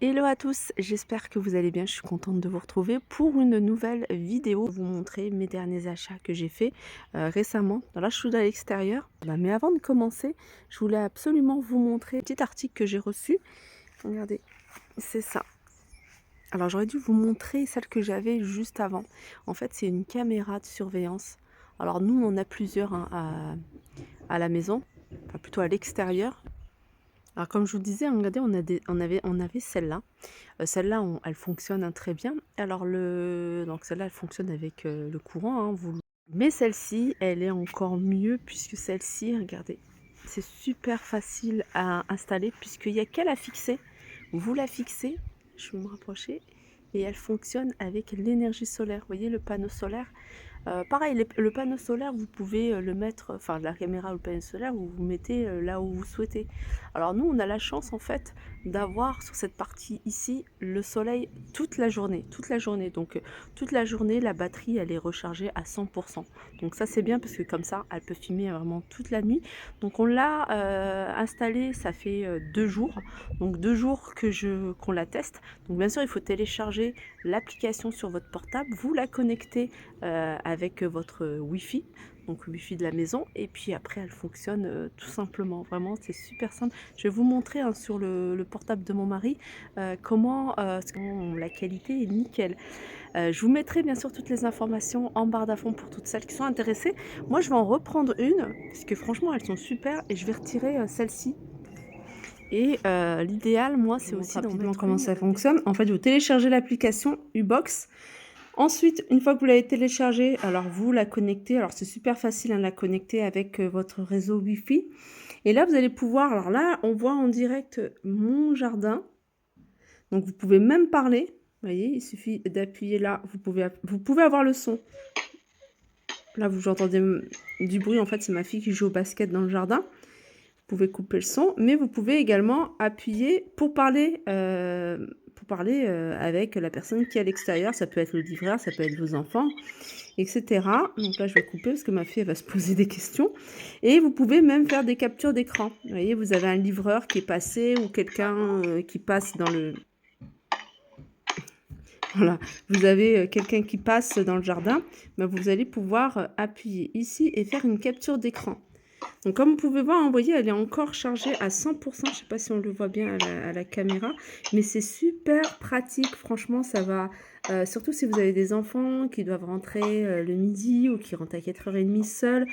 Hello à tous, j'espère que vous allez bien. Je suis contente de vous retrouver pour une nouvelle vidéo. Vous montrer mes derniers achats que j'ai fait récemment. Là, je suis à l'extérieur. Mais avant de commencer, je voulais absolument vous montrer un petit article que j'ai reçu. Regardez, c'est ça. Alors, j'aurais dû vous montrer celle que j'avais juste avant. En fait, c'est une caméra de surveillance. Alors, nous, on en a plusieurs à la maison, enfin plutôt à l'extérieur. Alors, comme je vous disais, regardez, on avait celle-là. Celle-là, elle fonctionne très bien. Alors, donc celle-là, elle fonctionne avec le courant, hein, mais celle-ci, elle est encore mieux puisque celle-ci, regardez, c'est super facile à installer puisqu'il n'y a qu'à la fixer. Vous la fixez, je vais me rapprocher, et elle fonctionne avec l'énergie solaire. Vous voyez le panneau solaire? Pareil, le panneau solaire, vous pouvez le mettre, enfin la caméra ou le panneau solaire, vous vous mettez là où vous souhaitez. Alors nous, on a la chance en fait d'avoir sur cette partie ici le soleil toute la journée, toute la journée. Donc toute la journée, la batterie, elle est rechargée à 100%. Donc ça c'est bien parce que comme ça, elle peut filmer vraiment toute la nuit. Donc on l'a installée, ça fait 2 jours. Donc 2 jours qu'on la teste. Donc bien sûr, il faut télécharger l'application sur votre portable, vous la connectez avec votre Wi-Fi, donc le Wi-Fi de la maison, et puis après elle fonctionne tout simplement. Vraiment, c'est super simple. Je vais vous montrer hein, sur le portable de mon mari comment la qualité est nickel. Je vous mettrai bien sûr toutes les informations en barre d'infos pour toutes celles qui sont intéressées. Moi, je vais en reprendre une parce que franchement, elles sont super, et je vais retirer celle-ci. Et l'idéal, moi, c'est aussi rapidement comment ça fonctionne. En fait, vous téléchargez l'application Ubox. Ensuite, une fois que vous l'avez téléchargée, alors vous la connectez. Alors c'est super facile à la connecter avec votre réseau Wi-Fi. Et là, vous allez pouvoir, alors là, on voit en direct mon jardin. Donc vous pouvez même parler. Vous voyez, il suffit d'appuyer là. Vous pouvez avoir le son. Là, vous entendez du bruit. En fait, c'est ma fille qui joue au basket dans le jardin. Vous pouvez couper le son, mais vous pouvez également appuyer pour parler avec la personne qui est à l'extérieur. Ça peut être le livreur, ça peut être vos enfants, etc. Donc là, je vais couper parce que ma fille elle va se poser des questions. Et vous pouvez même faire des captures d'écran. Vous voyez, vous avez un livreur qui est passé ou quelqu'un qui passe dans le... Voilà, vous avez quelqu'un qui passe dans le jardin, ben vous allez pouvoir appuyer ici et faire une capture d'écran. Donc comme vous pouvez voir, vous voyez, elle est encore chargée à 100%. Je ne sais pas si on le voit bien à la caméra, mais c'est super pratique. Franchement, ça va, surtout si vous avez des enfants qui doivent rentrer le midi ou qui rentrent à 4h30 seuls.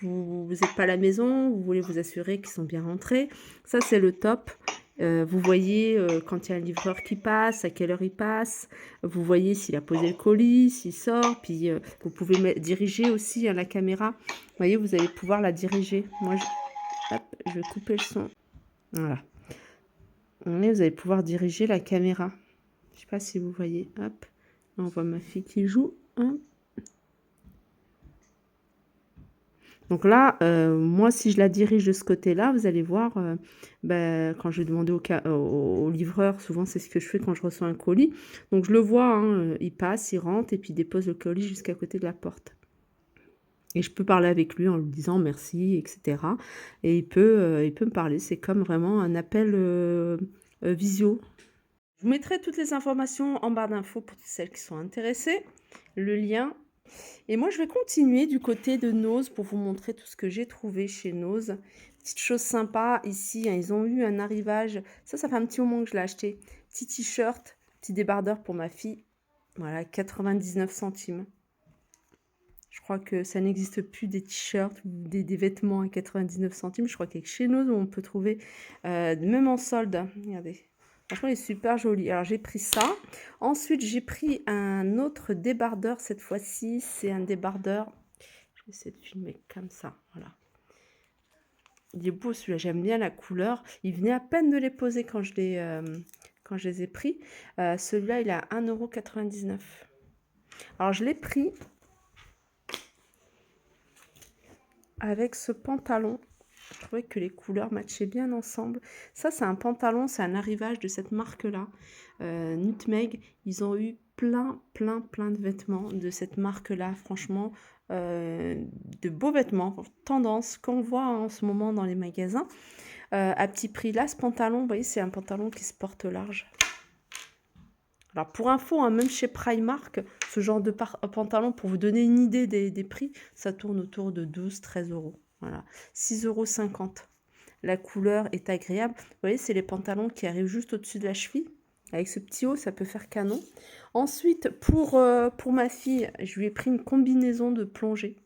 Vous n'êtes pas à la maison, vous voulez vous assurer qu'ils sont bien rentrés. Ça, c'est le top. Vous voyez quand il y a un livreur qui passe, à quelle heure il passe. Vous voyez s'il a posé le colis, s'il sort. Puis vous pouvez diriger aussi à la caméra. Vous voyez, vous allez pouvoir la diriger. Moi, hop, je vais couper le son. Voilà. Et vous allez pouvoir diriger la caméra. Je ne sais pas si vous voyez. Hop. Là, on voit ma fille qui joue. Hop. Donc là, moi, si je la dirige de ce côté-là, vous allez voir, quand je vais demander au livreur, souvent c'est ce que je fais quand je reçois un colis. Donc je le vois, hein, il passe, il rentre et puis il dépose le colis jusqu'à côté de la porte. Et je peux parler avec lui en lui disant merci, etc. Et il peut me parler. C'est comme vraiment un appel visio. Je vous mettrai toutes les informations en barre d'infos pour celles qui sont intéressées. Le lien. Et moi, je vais continuer du côté de Nose pour vous montrer tout ce que j'ai trouvé chez Nose. Petite chose sympa ici, hein, ils ont eu un arrivage. Ça fait un petit moment que je l'ai acheté. Petit t-shirt, petit débardeur pour ma fille. Voilà, 99 centimes. Je crois que ça n'existe plus des t-shirts ou des vêtements à 99 centimes. Je crois qu'avec chez Nose, on peut trouver même en solde. Regardez. Franchement, il est super joli. Alors, j'ai pris ça. Ensuite, j'ai pris un autre débardeur. Cette fois-ci, c'est un débardeur. Je vais essayer de filmer comme ça. Voilà. Il est beau celui-là. J'aime bien la couleur. Il venait à peine de les poser quand je les ai pris. Celui-là, il est à 1,99 €. Alors, je l'ai pris avec ce pantalon. Je trouvais que les couleurs matchaient bien ensemble. Ça, c'est un pantalon, c'est un arrivage de cette marque-là. Nutmeg, ils ont eu plein de vêtements de cette marque-là. Franchement, de beaux vêtements, tendance, qu'on voit en ce moment dans les magasins. À petit prix, là, ce pantalon, vous voyez, c'est un pantalon qui se porte large. Alors pour info, hein, même chez Primark, ce genre de pantalon, pour vous donner une idée des prix, ça tourne autour de 12-13 euros. Voilà, 6,50 €. La couleur est agréable. Vous voyez, c'est les pantalons qui arrivent juste au-dessus de la cheville. Avec ce petit haut, ça peut faire canon. Ensuite, pour ma fille, je lui ai pris une combinaison de plongée.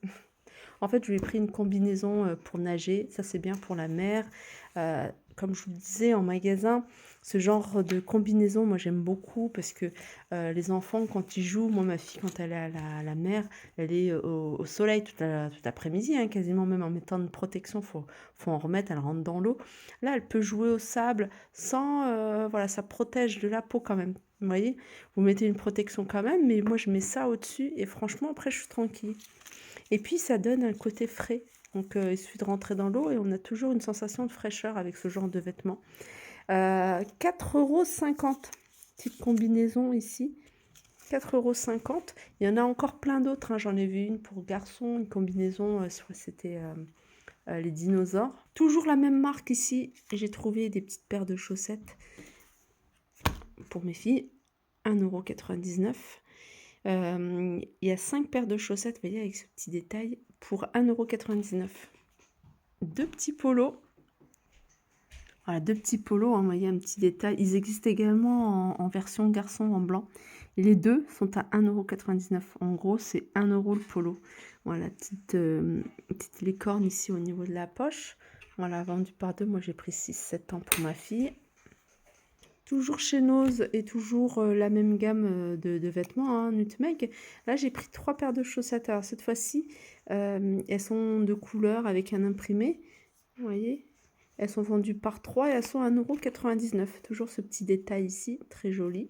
En fait, je lui ai pris une combinaison pour nager. Ça, c'est bien pour la mer. Comme je vous le disais en magasin, ce genre de combinaison, moi, j'aime beaucoup parce que les enfants, quand ils jouent, moi, ma fille, quand elle est à la mer, elle est au soleil tout l'après-midi, hein, quasiment même en mettant une protection. Faut en remettre, elle rentre dans l'eau. Là, elle peut jouer au sable sans... voilà, ça protège de la peau quand même. Vous voyez, vous mettez une protection quand même, mais moi, je mets ça au-dessus et franchement, après, je suis tranquille. Et puis, ça donne un côté frais. Donc, il suffit de rentrer dans l'eau et on a toujours une sensation de fraîcheur avec ce genre de vêtements. 4,50 €. Petite combinaison ici. 4,50 €. Il y en a encore plein d'autres, hein. J'en ai vu une pour garçon, une combinaison, je crois que c'était les dinosaures. Toujours la même marque ici. J'ai trouvé des petites paires de chaussettes pour mes filles. 1,99 €. Il y a 5 paires de chaussettes, vous voyez, avec ce petit détail, pour 1,99 €. Deux petits polos. Voilà, deux petits polos, hein, vous voyez, un petit détail. Ils existent également en version garçon en blanc. Et les deux sont à 1,99 €. En gros, c'est 1 € le polo. Voilà, petite licorne ici au niveau de la poche. Voilà, vendu par deux. Moi, j'ai pris 6-7 ans pour ma fille. Toujours chez Nose et toujours la même gamme de vêtements, hein, Nutmeg. Là, j'ai pris 3 paires de chaussettes. Alors, cette fois-ci, elles sont de couleur avec un imprimé. Vous voyez, elles sont vendues par 3 et elles sont à 1,99 €. Toujours ce petit détail ici, très joli.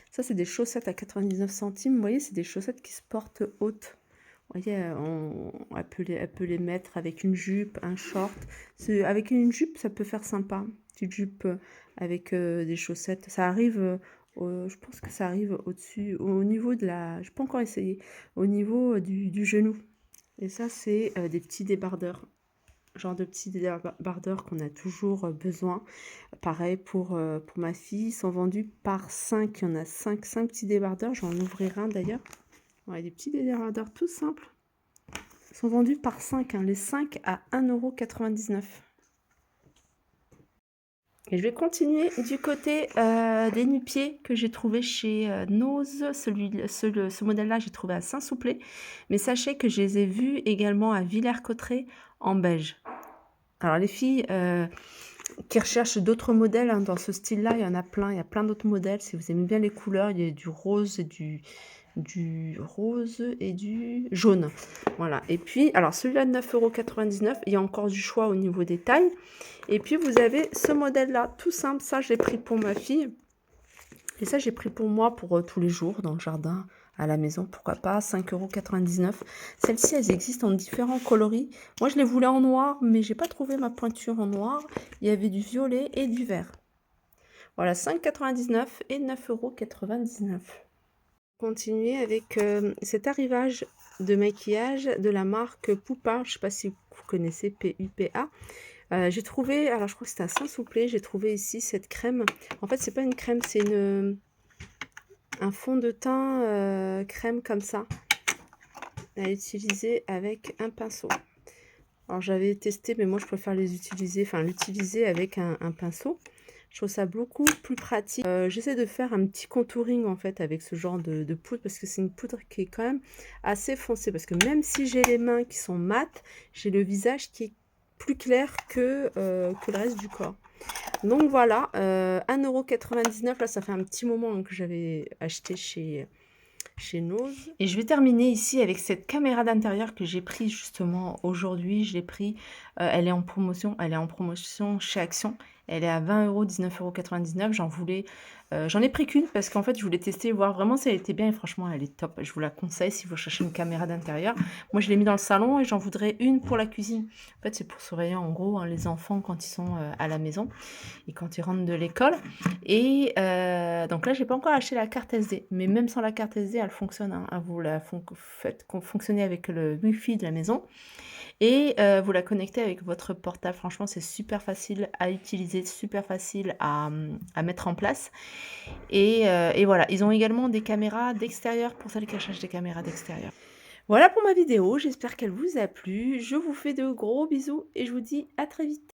Ça, c'est des chaussettes à 99 centimes. Vous voyez, c'est des chaussettes qui se portent hautes. Vous voyez, elle peut les mettre avec une jupe, un short. Avec une jupe, ça peut faire sympa. Petite jupe avec des chaussettes. Ça arrive, je pense que ça arrive au-dessus, au niveau de la... Je n'ai pas encore essayé. Au niveau du genou. Et ça, c'est des petits débardeurs. Genre de petits débardeurs qu'on a toujours besoin. Pareil pour ma fille. Ils sont vendus par 5. Il y en a 5 petits débardeurs. J'en ouvrirai un d'ailleurs. Ouais, des petits débardeurs tout simples. Ils sont vendus par 5, hein, les 5 à 1,99 €. Et je vais continuer du côté des nu-pieds que j'ai trouvé chez Nose. Ce modèle-là, j'ai trouvé à Saint-Souplé. Mais sachez que je les ai vus également à Villers-Cotterêts en beige. Alors les filles qui recherchent d'autres modèles, hein, dans ce style-là, il y en a plein. Il y a plein d'autres modèles. Si vous aimez bien les couleurs, il y a du rose et du rose et du jaune. Voilà. Et puis, alors celui-là de 9,99 €, il y a encore du choix au niveau des tailles. Et puis, vous avez ce modèle-là, tout simple. Ça, j'ai pris pour ma fille. Et ça, j'ai pris pour moi, pour tous les jours, dans le jardin, à la maison, pourquoi pas, 5,99 €. Celles-ci, elles existent en différents coloris. Moi, je les voulais en noir, mais j'ai pas trouvé ma pointure en noir. Il y avait du violet et du vert. Voilà, 5,99 € et 9,99 €. Continuer avec cet arrivage de maquillage de la marque Pupa. Je ne sais pas si vous connaissez, Pupa. J'ai trouvé, alors je crois que c'était à Saint-Souplé, j'ai trouvé ici cette crème. En fait, c'est pas une crème, c'est un fond de teint crème comme ça, à utiliser avec un pinceau. Alors j'avais testé, mais moi je préfère l'utiliser avec un pinceau. Je trouve ça beaucoup plus pratique. J'essaie de faire un petit contouring en fait avec ce genre de poudre, parce que c'est une poudre qui est quand même assez foncée. Parce que même si j'ai les mains qui sont mates, j'ai le visage qui est plus clair que le reste du corps. Donc voilà, 1,99 €. Là, ça fait un petit moment que j'avais acheté chez Nose. Et je vais terminer ici avec cette caméra d'intérieur que j'ai pris justement aujourd'hui. Je l'ai pris, elle est en promotion chez Action. Elle est à 20 €, 19,99 €. J'en ai pris qu'une parce qu'en fait, je voulais tester, voir vraiment si elle était bien et franchement, elle est top. Je vous la conseille si vous cherchez une caméra d'intérieur. Moi, je l'ai mis dans le salon et j'en voudrais une pour la cuisine. En fait, c'est pour surveiller en gros, hein, les enfants quand ils sont à la maison et quand ils rentrent de l'école. Et donc là, j'ai pas encore acheté la carte SD, mais même sans la carte SD, elle fonctionne, hein. Vous la faites fonctionner avec le Wi-Fi de la maison. et vous la connectez avec votre portable. Franchement, c'est super facile à utiliser, super facile à mettre en place et voilà. Ils ont également des caméras d'extérieur pour celles qui recherchent des caméras d'extérieur. Voilà pour ma vidéo, j'espère qu'elle vous a plu. Je vous fais de gros bisous et je vous dis à très vite.